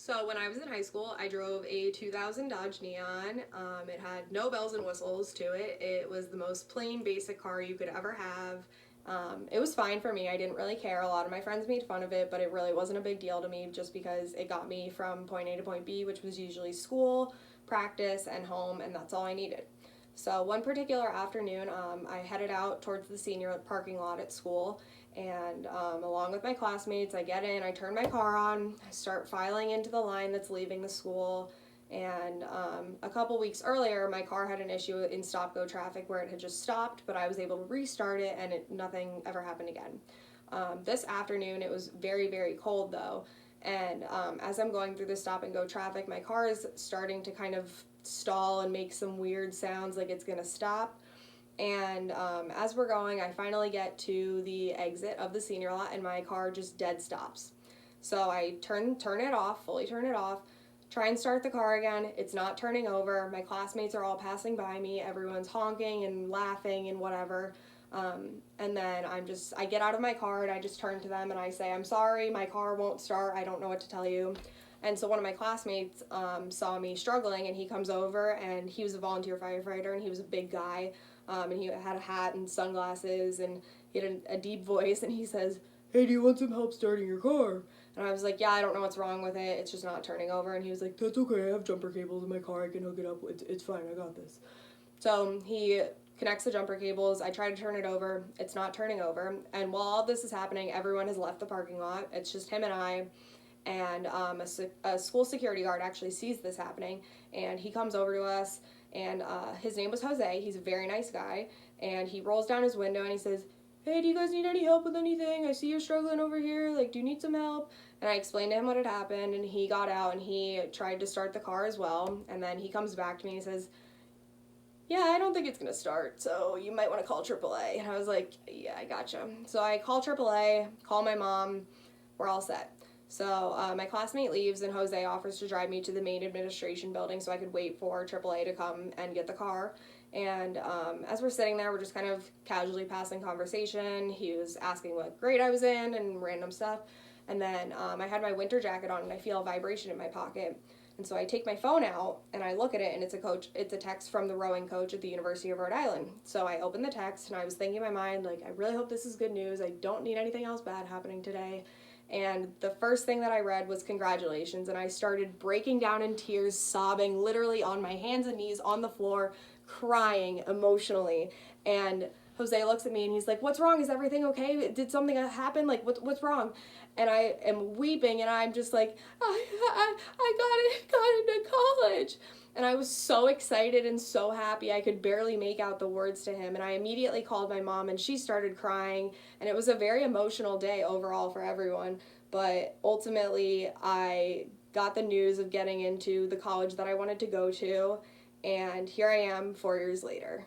So when I was in high school, I drove a 2000 Dodge Neon. It had no bells and whistles to it. It was the most plain basic car you could ever have. It was fine for me. I didn't really care. A lot of my friends made fun of it, but it really wasn't a big deal to me just because it got me from point A to point B, which was usually school, practice, and home, and that's all I needed. So one particular afternoon, I headed out towards the senior parking lot at school, and along with my classmates, I get in, I turn my car on, I start filing into the line that's leaving the school. And a couple weeks earlier, my car had an issue in stop-go traffic where it had just stopped, but I was able to restart it, and nothing ever happened again. This afternoon, it was very, very cold though, and as I'm going through the stop-and-go traffic, my car is starting to kind of stall and make some weird sounds like it's gonna stop. And as we're going, I finally get to the exit of the senior lot, and my car just dead stops. So I turn it off, fully turn it off, try and start the car again. It's not turning over. My classmates are all passing by me. Everyone's honking and laughing and whatever. And then I get out of my car and I just turn to them and I say, "I'm sorry, my car won't start. I don't know what to tell you." And so one of my classmates saw me struggling, and he comes over, and he was a volunteer firefighter, and he was a big guy, and he had a hat and sunglasses, and he had a deep voice, and he says, "Hey, do you want some help starting your car?" And I was like, "Yeah, I don't know what's wrong with it. It's just not turning over." And he was like, "That's okay. I have jumper cables in my car. I can hook it up. It's fine. I got this." So he connects the jumper cables. I try to turn it over. It's not turning over. And while all this is happening, everyone has left the parking lot. It's just him and I. And a school security guard actually sees this happening, and he comes over to us, and his name was Jose. He's a very nice guy, and he rolls down his window and he says, "Hey, do you guys need any help with anything? I see you're struggling over here. Like, do you need some help?" And I explained to him what had happened, and he got out and he tried to start the car as well. And then he comes back to me and he says, "Yeah, I don't think it's gonna start, so you might want to call AAA." And I was like, "Yeah, I gotcha." So I call AAA, call my mom, we're all set. So my classmate leaves, and Jose offers to drive me to the main administration building so I could wait for AAA to come and get the car. And as we're sitting there, we're just kind of casually passing conversation. He was asking what grade I was in and random stuff. And then I had my winter jacket on, and I feel a vibration in my pocket. And so I take my phone out and I look at it, and it's a text from the rowing coach at the University of Rhode Island. So I opened the text, and I was thinking in my mind, like, I really hope this is good news. I don't need anything else bad happening today. And the first thing that I read was congratulations, and I started breaking down in tears, sobbing, literally on my hands and knees on the floor, crying emotionally. And Jose looks at me and he's like, "What's wrong? Is everything okay? Did something happen? Like, what's wrong?" And I am weeping, and I'm just like, I got into college. And I was so excited and so happy. I could barely make out the words to him. And I immediately called my mom, and she started crying. And it was a very emotional day overall for everyone. But ultimately, I got the news of getting into the college that I wanted to go to. And here I am 4 years later.